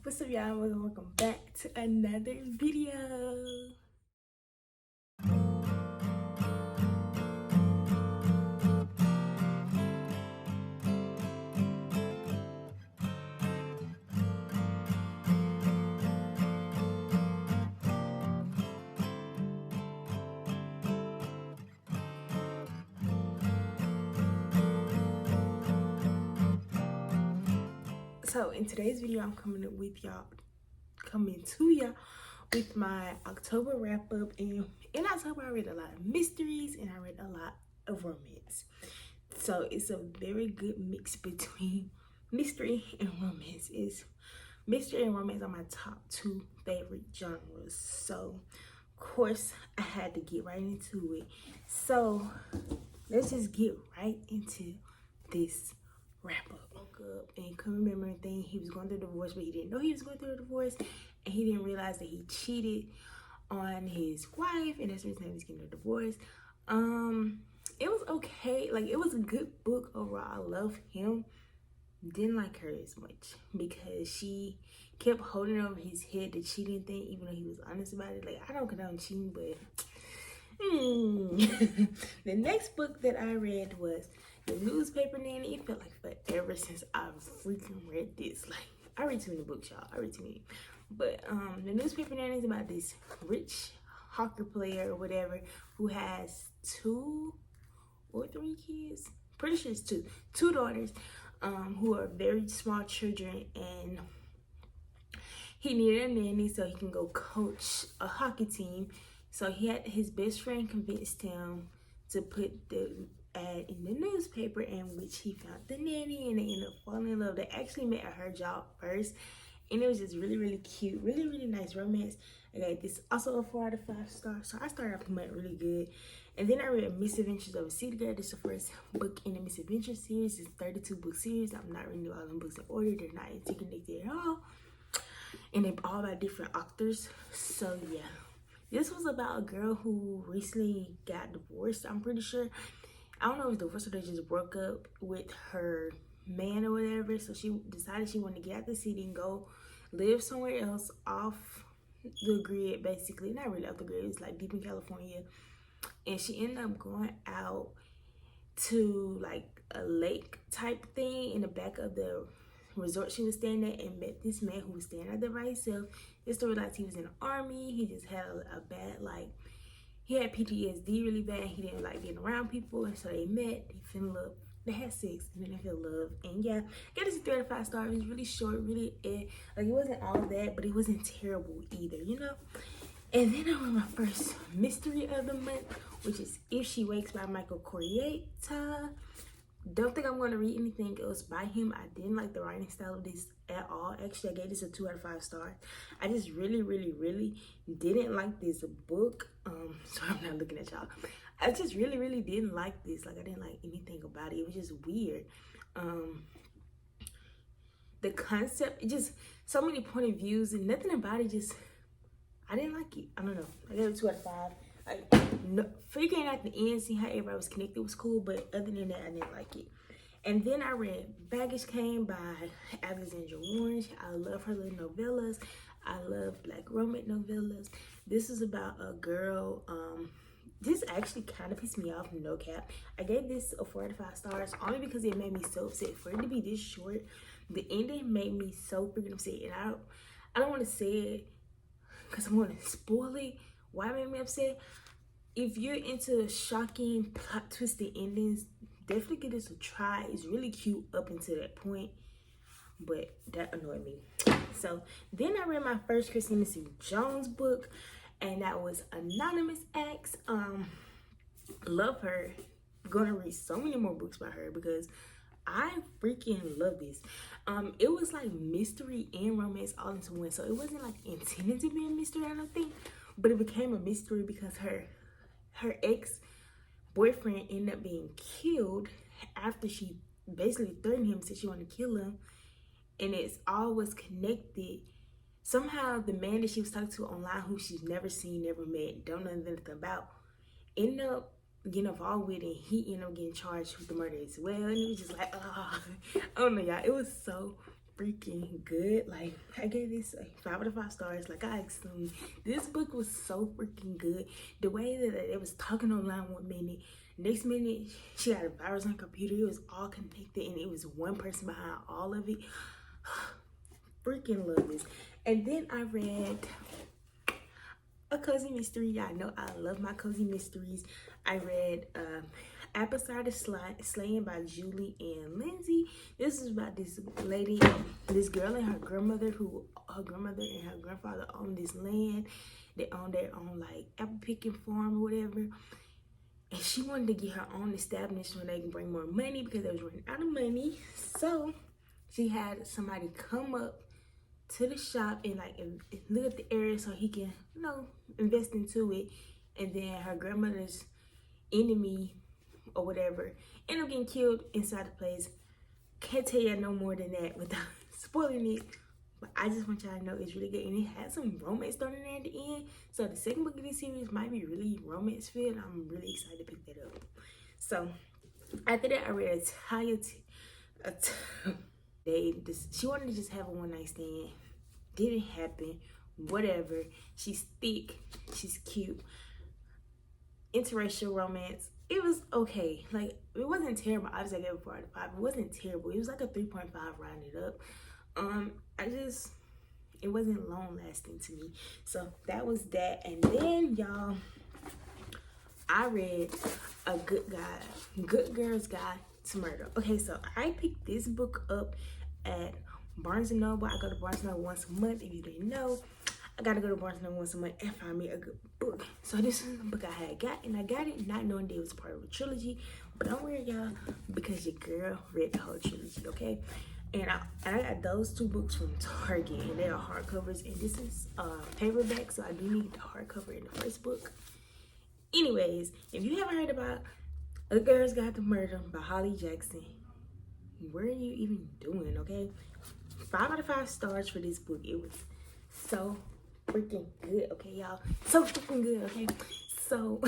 What's up, y'all? Welcome back to another video. So in today's video, I'm coming to y'all with my October wrap up. And in October, I read a lot of mysteries and I read a lot of romance. So it's a very good mix between mystery and romance. Mystery and romance are my top two favorite genres. So of course I had to get right into it. So let's just get right into this wrap up. Woke up and couldn't remember anything. He was going through a divorce, but he didn't know he was going through a divorce, and he didn't realize that he cheated on his wife, and that's the reason he was getting a divorce. It was okay. Like, it was a good book overall. I love him. Didn't like her as much because she kept holding over his head the cheating thing, even though he was honest about it. Like, I don't condone cheating, but the next book that I read was The Newspaper Nanny. It felt like forever since I've freaking read this. Like, I read too many books, y'all. I read too many. But The Newspaper Nanny is about this rich hockey player or whatever who has 2 or 3 kids. Pretty sure it's 2 daughters who are very small children, and he needed a nanny so he can go coach a hockey team. So his best friend convinced him to put the ad in the newspaper, in which he found the nanny, and they ended up falling in love. They actually met at her job first, and it was just really, really cute, really, really nice romance. Okay, this also a 4 out of 5 stars. So I started off the month really good. And then I read Misadventures of a City Girl. This is the first book in the Misadventures series. It's a 32 book series. I'm not reading all them books in order. They're not interconnected at all. And they're all by different authors. So yeah. This was about a girl who recently got divorced, I'm pretty sure. I don't know if it was divorced or they just broke up with her man or whatever. So she decided she wanted to get out the city and go live somewhere else off the grid, basically. Not really off the grid. It's like deep in California. And she ended up going out to like a lake type thing in the back of the resort she was staying at, and met this man who was staying out there by himself. This story, like, he was in the army. He just had a bad, like, he had PTSD really bad. He didn't like being around people, and so they met. They fell in love. They had sex, and then they fell in love. And yeah, I got this 3 out of 5 stars. It was really short, really like, it wasn't all that, but it wasn't terrible either, you know. And then I read my first mystery of the month, which is If She Wakes by Michael Corrieta. Don't think I'm going to read anything else by him. I didn't like the writing style of this at all. Actually, I gave this a 2 out of 5 stars. I just really, really, really didn't like this book. Sorry, I'm not looking at y'all. I just really, really didn't like this. Like, I didn't like anything about it. It was just weird. The concept, it just so many point of views, and nothing about it just, I didn't like it. I don't know. I gave it 2 out of 5. No, figuring out the end, seeing how everybody was connected was cool, but other than that, I didn't like it. And then I read Baggage Came by Alexandra Orange. I love her little novellas. I love Black romance novellas. This is about a girl. This actually kind of pissed me off, no cap. I gave this a 4 out of 5 stars only because it made me so upset. For it to be this short, the ending made me so freaking upset. And I don't want to say it because I'm going to spoil it. Why it made me upset? If you're into shocking plot twisted endings, definitely give this a try. It's really cute up until that point, but that annoyed me. So then I read my first Christina C. Jones book, and that was Anonymous Acts. Love her. Gonna read so many more books by her because I freaking love this. It was like mystery and romance all into one. So it wasn't like intended to be a mystery, I don't think, but it became a mystery because her ex-boyfriend ended up being killed after she basically threatened him, said she wanted to kill him, and it's always connected. Somehow the man that she was talking to online, who she's never seen, never met, don't know anything about, ended up getting involved with it, and he ended up getting charged with the murder as well. And it was just like, oh, I don't know, y'all. It was so freaking good. Like, I gave this 5 out of 5 stars. Like I assumed, this book was so freaking good. The way that it was talking online 1 minute, next minute she had a virus on her computer. It was all connected, and it was one person behind all of it. Freaking love this. And then I read a cozy mystery. Y'all know I love my cozy mysteries. I read Apple Cider Slaying by Julie and Lindsay. This is about this lady, this girl and her grandmother, who her grandmother and her grandfather owned this land. They owned their own like apple picking farm or whatever. And she wanted to get her own established when they can bring more money because they was running out of money. So she had somebody come up to the shop and like look at the area so he can, you know, invest into it. And then her grandmother's enemy or whatever ended up getting killed inside the place. Can't tell you no more than that without spoiling it, but I just want y'all to know it's really good, and it has some romance thrown in there at the end. So the second book of this series might be really romance filled. I'm really excited to pick that up. So after that, I read she wanted to just have a one night stand. Didn't happen. Whatever. She's thick. She's cute. Interracial romance. It was okay. Like, it wasn't terrible. Obviously, I gave it 4 out of 5. It wasn't terrible. It was like a 3.5 rounded up. It wasn't long lasting to me. So that was that. And then, y'all, I read a Good Girl's Guide to Murder. Okay, so I picked this book up at Barnes & Noble. I go to Barnes & Noble once a month. If you didn't know, I gotta go to Barnes & Noble once a month and find me a good book. So this is the book I had got, and I got it not knowing that it was part of a trilogy. But don't worry, y'all, because your girl read the whole trilogy, okay? And I got those 2 books from Target, and they are hardcovers, and this is paperback, so I do need the hardcover in the first book. Anyways, if you haven't heard about A Girl's Guide to Murder by Holly Jackson, where are you even doing, okay? 5 out of 5 stars for this book. It was so freaking good, okay, y'all? So freaking good, okay? So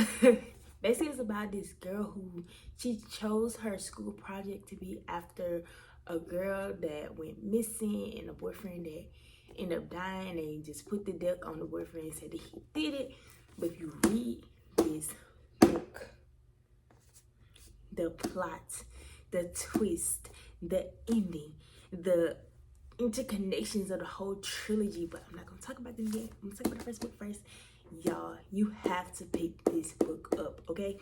basically it's about this girl who she chose her school project to be after a girl that went missing and a boyfriend that ended up dying. They just put the death on the boyfriend and said that he did it. But if you read this book, the plot, the twist, the ending, the interconnections of the whole trilogy, but I'm not gonna talk about them yet. I'm gonna talk about the first book first. Y'all, you have to pick this book up, okay?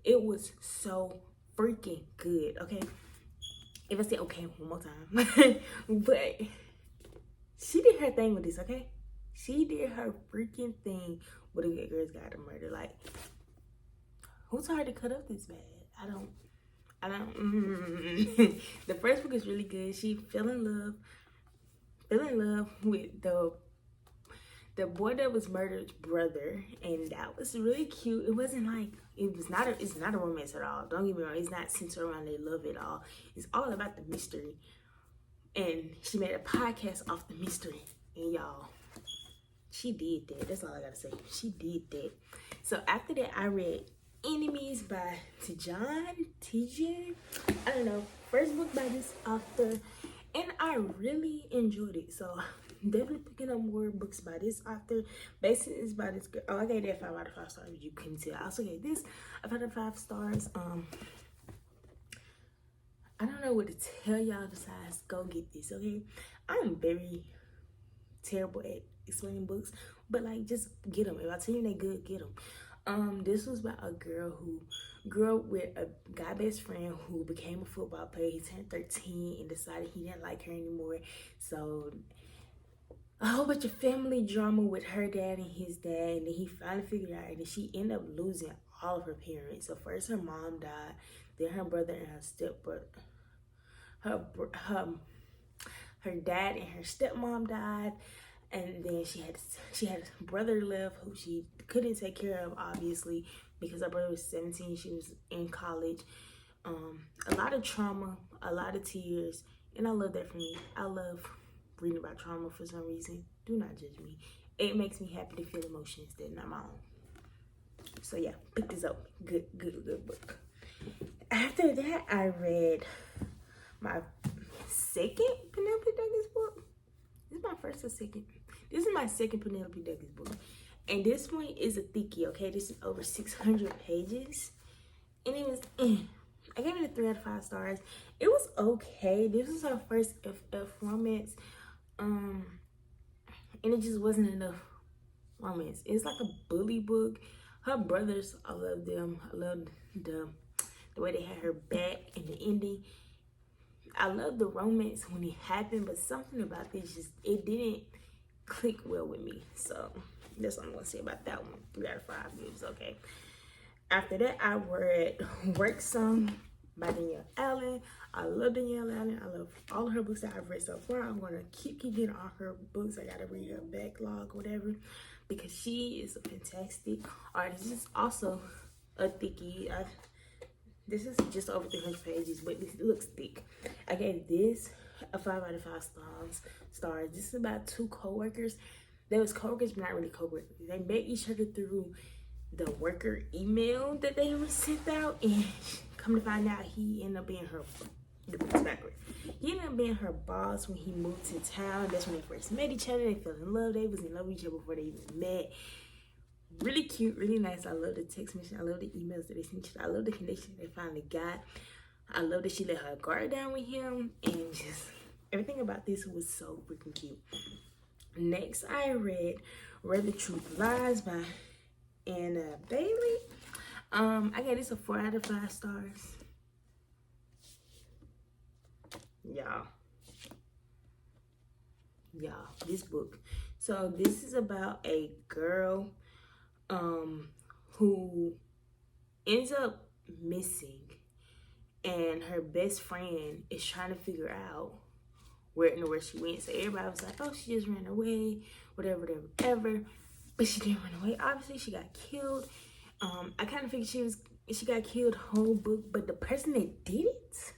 It was so freaking good, okay? If I say okay one more time, but she did her thing with this, okay? She did her freaking thing with A Good Girl's Guide to Murder. Like, who's hard to cut up this bad? I don't. The first book is really good. She fell in love with the boy that was murdered's brother, and that was really cute. It wasn't like, it's not a romance at all. Don't get me wrong, it's not centered around their love at all. It's all about the mystery. And she made a podcast off the mystery, and y'all, she did that. That's all I gotta say. She did that. So after that, I read Enemies by TJ. I don't know. First book by this author, and I really enjoyed it. So definitely picking up more books by this author. Basically, it's by this girl. Oh, I gave that 5 out of 5 stars. You couldn't tell. I also gave this a 5 out of 5 stars. I don't know what to tell y'all besides go get this, okay? I'm very terrible at explaining books, but like, just get them. If I tell you they good, get them. This was about a girl who grew up with a guy best friend who became a football player. He turned 13 and decided he didn't like her anymore. So a whole bunch of family drama with her dad and his dad, and then he finally figured out, and then she ended up losing all of her parents. So first her mom died, then her brother and her stepbrother, her dad and her stepmom died, and then she had a brother left who she couldn't take care of, obviously, because her brother was 17, she was in college. A lot of trauma, a lot of tears, and I love that for me. I love reading about trauma for some reason. Do not judge me. It makes me happy to feel emotions that are not my own. So yeah, pick this up. Good book. After that, I read my second Penelope Douglas book. This is my first or second. This is my second Penelope Douglas book. And this one is a thickie, okay? This is over 600 pages. And it was, I gave it a 3 out of 5 stars. It was okay. This was her first FF romance. And it just wasn't enough romance. It's like a bully book. Her brothers, I love them. I love the way they had her back and the ending. I love the romance when it happened, but something about this just, it didn't click well with me. So that's what I'm gonna say about that one. 3 out of 5. It was okay. After that, I read Work Some by Danielle Allen. I love Danielle Allen. I love all of her books that I've read so far. I'm gonna keep getting all her books. I gotta read her backlog, whatever, because she is a fantastic artist. This is also a thickie. This is just over 300 pages, but it looks thick. I gave this a 5 out of 5 stars. This is about 2 co-workers. They was co-workers, but not really co-workers. They met each other through the worker email that they were sent out, and come to find out, he ended up being her, he ended up being her boss when he moved to town. That's when they first met each other. They fell in love. They was in love with each other before they even met. Really cute, really nice. I love the text message. I love the emails that they sent each other. I love the connection they finally got. I love that she let her guard down with him, and just everything about this was so freaking cute. Next, I read Where the Truth Lies by Anna Bailey. I gave this a 4 out of 5 stars. Y'all, this book. So this is about a girl who ends up missing, and her best friend is trying to figure out where in the world she went. So everybody was like, oh, she just ran away, whatever. But she didn't run away. Obviously, she got killed. I kind of figured she got killed whole book, but the person that did it,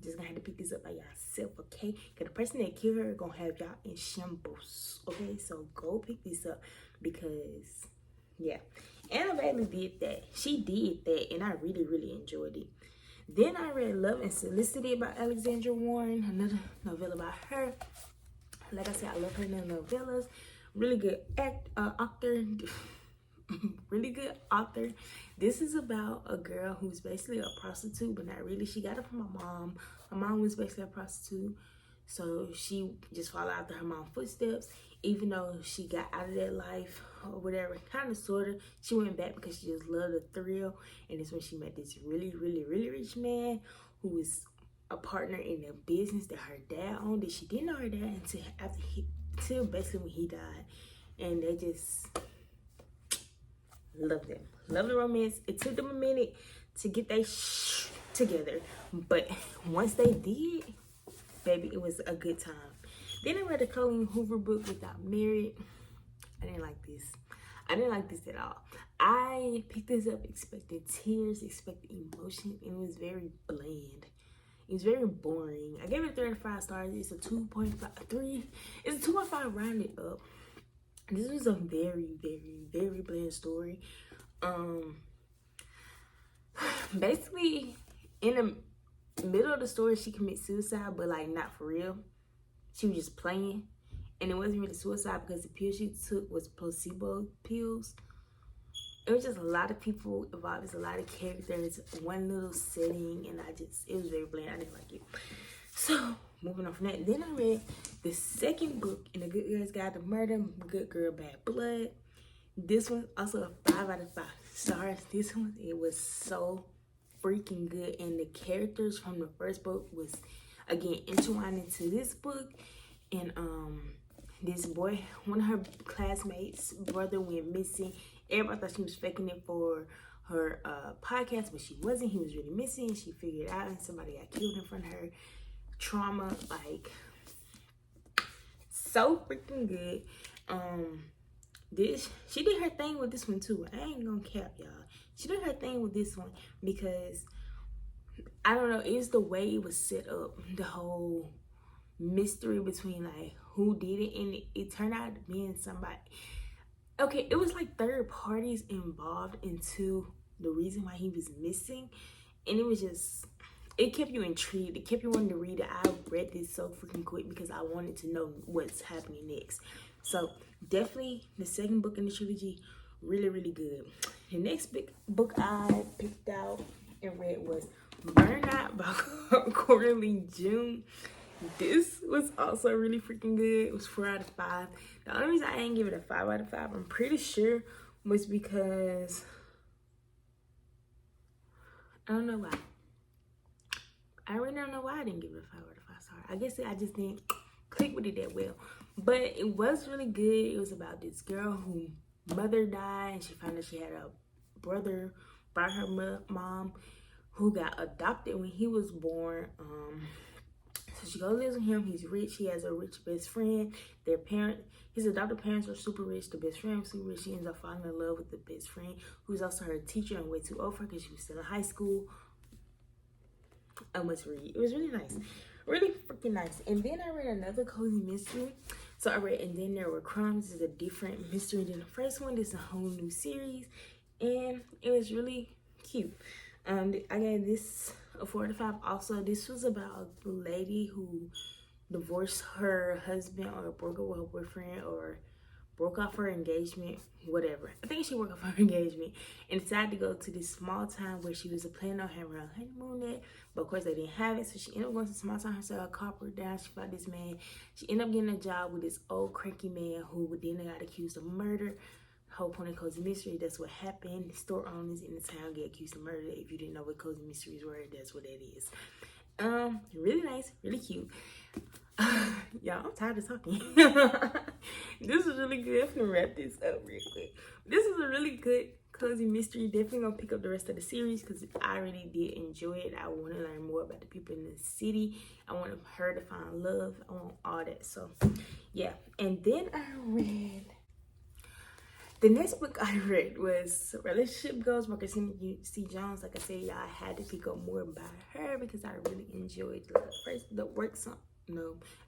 just gonna have to pick this up by yourself, okay? Because the person that killed her gonna have y'all in shambles, okay? So go pick this up, because yeah, Anna Bailey did that. She did that, and I really, really enjoyed it. Then I read Love and Solicity by Alexandra Warren, another novella by her. Like I said, I love her novellas. Really good author. Really good author. This is about a girl who's basically a prostitute, but not really. She got it from her mom. Her mom was basically a prostitute, so she just followed after her mom's footsteps. Even though she got out of that life or whatever, kind of, sort of, she went back because she just loved the thrill. And it's when she met this really, really, really rich man who was a partner in the business that her dad owned. And she didn't know her dad until basically when he died. And they just loved them. Love the romance. It took them a minute to get their together, but once they did, baby, it was a good time. Then I read the Colleen Hoover book, Without Married. I didn't like this. I didn't like this at all. I picked this up expecting tears, expecting emotion, and it was very bland. It was very boring. I gave it 3 out of 5 stars. It's a 2.53. It's a 2.5 rounded up. This was a very, very, very bland story. Basically, in the middle of the story, she commits suicide, but like not for real. She was just playing, and it wasn't really suicide because the pills she took was placebo pills. It was just a lot of people involved. There's a lot of characters, one little setting, and it was very bland. I didn't like it. So, moving on from that, then I read the second book in The Good Girl's Guide to Murder, Good Girl, Bad Blood. This one also a 5 out of 5 stars. This one, it was so freaking good, and the characters from the first book was, again, intertwined into this book. And this boy, one of her classmates' brother went missing. Everybody thought she was faking it for her podcast, but she wasn't. He was really missing. She figured it out, and somebody got killed in front of her. Trauma, like, so freaking good. She did her thing with this one too. I ain't gonna cap, y'all. She did her thing with this one because I don't know, it's the way it was set up, the whole mystery between like who did it, and it turned out being somebody. Okay, it was like third parties involved into the reason why he was missing, and it was just, it kept you intrigued. It kept you wanting to read it. I read this so freaking quick because I wanted to know what's happening next. So definitely the second book in the trilogy, really, really good. The next big book I picked out and read was Burnout by Coralie June. This was also really freaking good. It was 4 out of 5. The only reason I didn't give it a 5 out of 5, I'm pretty sure, was because I don't know why. I really don't know why I didn't give it a 5 out of 5. Sorry. I guess I just didn't click with it that well. But it was really good. It was about this girl whose mother died, and she found out she had a brother by her mom who got adopted when he was born. So she goes lives with him. He's rich. He has a rich best friend. His adopted parents are super rich. The best friend was super rich. She ends up falling in love with the best friend, who's also her teacher and way too old for her because she was still in high school. I must read. It was really nice. Really freaking nice. And then I read another cozy mystery. So I read And Then There Were Crumbs. It's a different mystery than the first one. This is a whole new series. And it was really cute. I gave this a 4 out of 5. Also, this was about the lady who divorced her husband or broke up with her boyfriend or broke off her engagement, whatever. I think she broke off her engagement and decided to go to this small town where she was planning on having her honeymoon at, but of course they didn't have it. So she ended up going to the small town herself, caught her down. She found this man. She ended up getting a job with this old cranky man who then got accused of murder. Whole point of cozy mystery, that's what happened. The store owners in the town get accused of murder. If you didn't know what cozy mysteries were, that's what that is. Really nice, really cute. Y'all, I'm tired of talking. This is really good. I'm gonna wrap this up real quick. This is a really good cozy mystery. Definitely gonna pick up the rest of the series because I really did enjoy it. I want to learn more about the people in the city. I want her to find love. I want all that. So yeah. And then I read, the next book I read was Relationship Goals by Christina C. Jones. Like I said, y'all, I had to pick up more by her because I really enjoyed the works on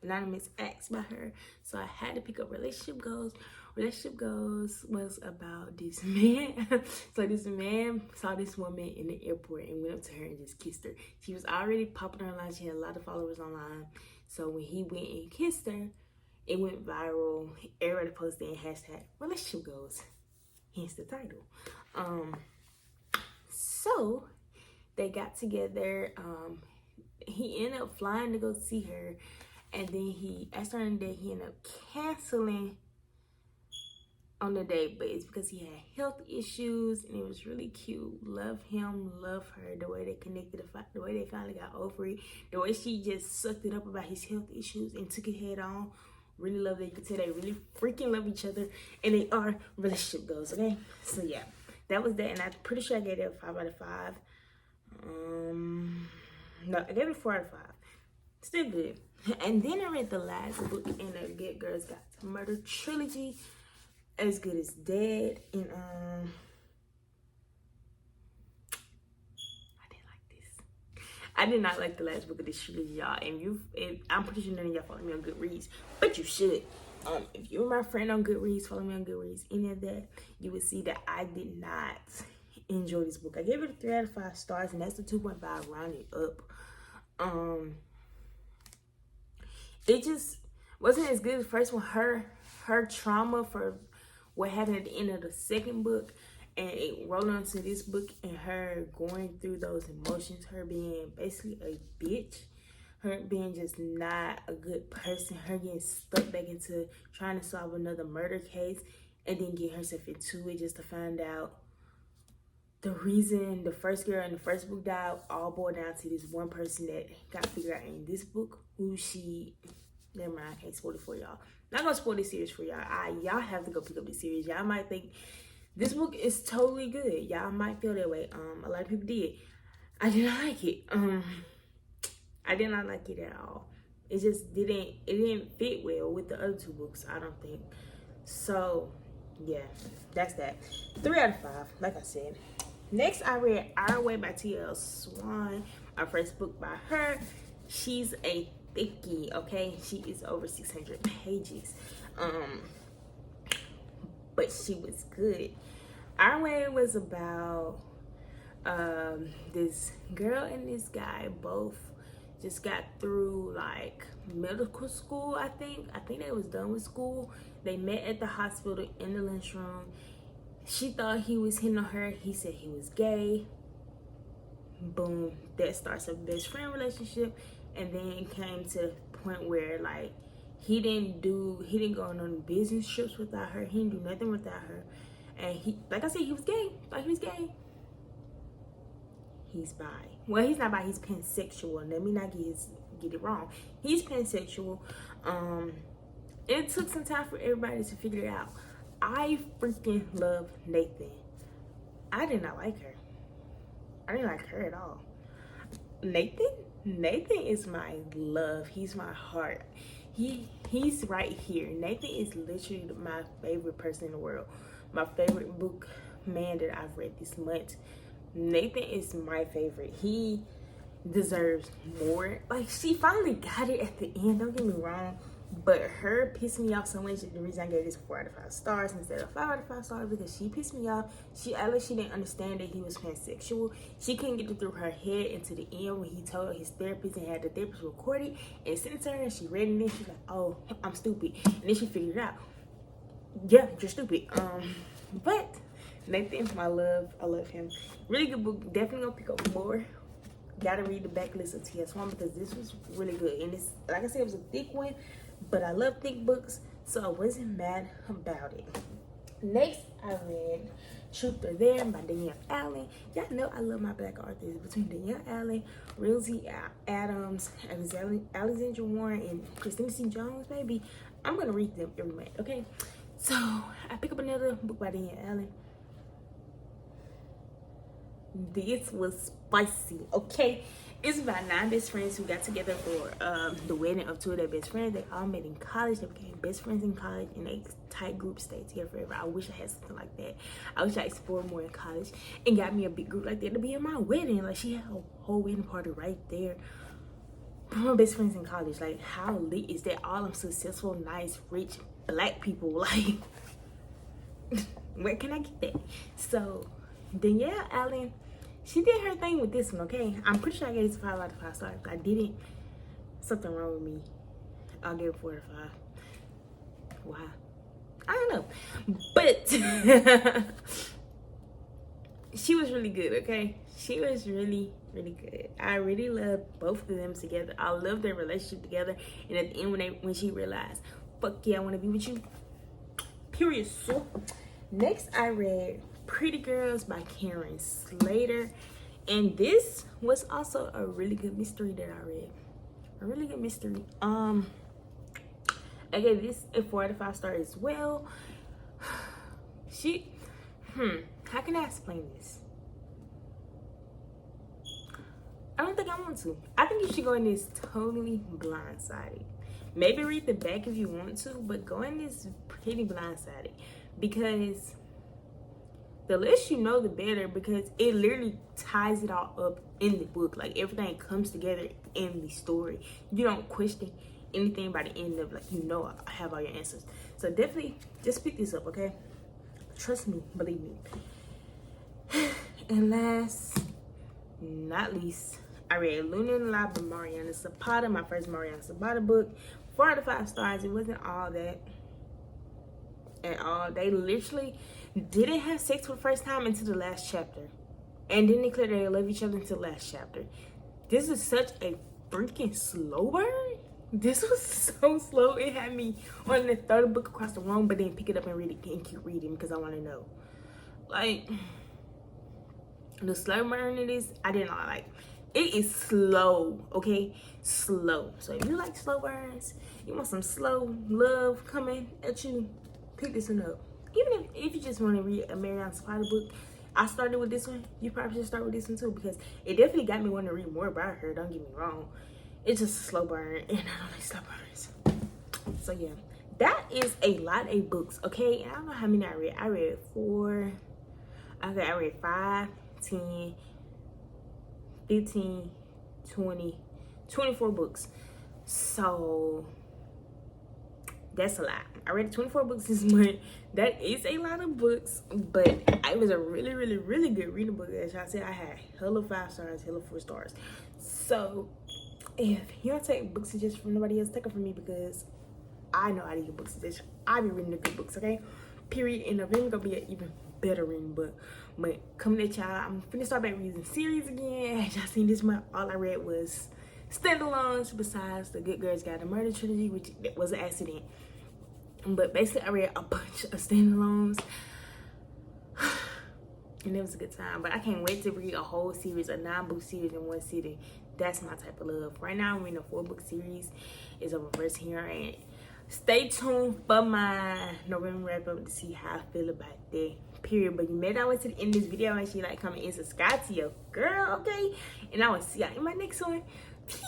anonymous acts by her. So I had to pick up Relationship Goals. Relationship Goals was about this man. So this man saw this woman in the airport and went up to her and just kissed her. She was already popular online. She had a lot of followers online. So when he went and kissed her, it went viral. Everybody posted in hashtag Relationship Goals. Hence the title. So they got together. He ended up flying to go see her, and then at certain day he ended up canceling on the date, but it's because he had health issues, and it was really cute. Love him, love her, the way they connected, the way they finally got over it, the way she just sucked it up about his health issues and took it head on. Really love that. You can tell they really freaking love each other, and they are relationship goals. Okay, so yeah, that was that, and I'm pretty sure I gave it a 5 out of 5. No, I gave it a 4 out of 5. Still good. And then I read the last book in the Get Girls Got to Murder trilogy, As Good as Dead, and I did not like the last book of this trilogy, y'all. And I'm pretty sure none of y'all follow me on Goodreads, but you should. If you're my friend on Goodreads, follow me on Goodreads, any of that, you would see that I did not enjoy this book. I gave it a 3 out of 5 stars, and that's the 2.5 rounded up. It just wasn't as good as the first one. Her trauma for what happened at the end of the second book, and it rolled onto this book, and her going through those emotions, her being basically a bitch, her being just not a good person, her getting stuck back into trying to solve another murder case, and then get herself into it just to find out the reason the first girl in the first book died all boiled down to this one person that got figured out in this book who she, never mind, I can't spoil it for y'all. Not gonna spoil this series for y'all. Y'all have to go pick up this series. Y'all might think this book is totally good. Y'all might feel that way. A lot of people did. I did not like it. I did not like it at all. It just didn't fit well with the other 2 books, I don't think. So yeah, that's that. 3 out of 5, like I said. Next, I read Our Way by T.L. Swan, my first book by her. She's a thickie, okay? She is over 600 pages. But she was good. Our Way was about This girl and this guy both just got through like medical school. I think they was done with school. They met at the hospital in the lunchroom. She thought he was hitting on her. He said he was gay. Boom, that starts a best friend relationship. And then it came to the point where like he didn't go on business trips without her. He didn't do nothing without her. And he, like I said, he was gay. Thought he was gay. He's bi. Well, he's not bi, he's pansexual. Let me not get it wrong. He's pansexual. It took some time for everybody to figure it out. I freaking love Nathan. I did not like her. I didn't like her at all. Nathan is my love. He's my heart. He's right here. Nathan is literally my favorite person in the world. My favorite book man that I've read this month. Nathan is my favorite. He deserves more. Like, she finally got it at the end, don't get me wrong, but her pissed me off so much. The reason I gave this 4 out of 5 stars instead of 5 out of 5 stars, because she pissed me off. She acted like she didn't understand that he was pansexual. She couldn't get it through her head until the end when he told his therapist and had the therapist record it and sent it to her, and she read it, and then she's like, oh, I'm stupid. And then she figured it out. Yeah, you're stupid. But Nathan, my love, I love him. Really good book. Definitely gonna pick up more. Gotta read the backlist of TS1 because this was really good. And it's, like I said, it was a thick one, but I love thick books, so I wasn't mad about it. Next, I read Truth or Dare by Danielle Allen. Y'all know I love my black authors. Between Danielle Allen, Rosie Adams, Alexandra Warren, and Christina C. Jones, baby, I'm gonna read them every month, okay? So I pick up another book by Danielle Allen. This was spicy, okay? It's about 9 best friends who got together for the wedding of 2 of their best friends. They all met in college. They became best friends in college, and they tight group stayed together forever. I wish I had something like that. I wish I explored more in college and got me a big group like that to be in my wedding. Like, she had a whole wedding party right there. My best friends in college. Like, how lit is that? All them successful, nice, rich black people. Like, where can I get that? So Danielle Allen, she did her thing with this one, okay? I'm pretty sure I gave this 5 out of 5 stars. If I didn't, something wrong with me. I'll give it 4 out of 5. Why? I don't know. But she was really good, okay? She was really, really good. I really love both of them together. I love their relationship together. And at the end, when she realized, fuck yeah, I want to be with you. Period. So next, I read Pretty Girls by Karen Slater, and this was also a really good mystery that I read. A really good mystery. I gave this a 4 out of 5 stars as well. How can I explain this? I don't think I want to. I think you should go in this totally blindsided. Maybe read the back if you want to, but go in this pretty blindsided, because the less you know, the better, because it literally ties it all up in the book. Like, everything comes together in the story. You don't question anything by the end of, like, you know, I have all your answers. So definitely just pick this up, okay? Trust me, believe me. And last, not least, I read Luna and the Lie by Mariana Zapata, my first Mariana Zapata book. 4 out of 5 stars. It wasn't all that at all. They literally didn't have sex for the first time until the last chapter, and then declared they love each other until the last chapter. This is such a freaking slow burn. This was so slow. It had me wanting to throw the book across the room, but then pick it up and read it and keep reading because I want to know. Like, the slow burn it is, I did not like. It is slow, okay? Slow. So if you like slow burns, you want some slow love coming at you, pick this one up. Even if you just want to read a Mariana Zapata book, I started with this one. You probably should start with this one too, because it definitely got me wanting to read more about her. Don't get me wrong. It's just a slow burn, and I don't like slow burns. So yeah, that is a lot of books, okay? And I don't know how many I read. I read 4. Okay, I read 5, 10, 15, 20, 24 books. So That's a lot. I read 24 books this month. That is a lot of books, but it was a really, really, really good reading book. As y'all said, I had hella 5 stars, hella 4 stars. So if you don't take book suggestions from nobody else, take them from me, because I know how to get book suggestions. I be reading the good books, okay? Period. In November gonna be an even better reading book. But coming at y'all, I'm finna start back reading series again. As y'all seen this month, all I read was standalones besides the Good Girls Guide to Murder trilogy, which was an accident. But basically, I read a bunch of standalones, and it was a good time. But I can't wait to read a whole series, a 9-book series in one sitting. That's my type of love. Right now, I'm reading a 4-book series. It's a reverse here, and stay tuned for my November wrap up to see how I feel about that. Period. But you made our way to the end of this video. Make sure you like, comment, and subscribe to your girl, okay? And I will see y'all in my next one. Peace.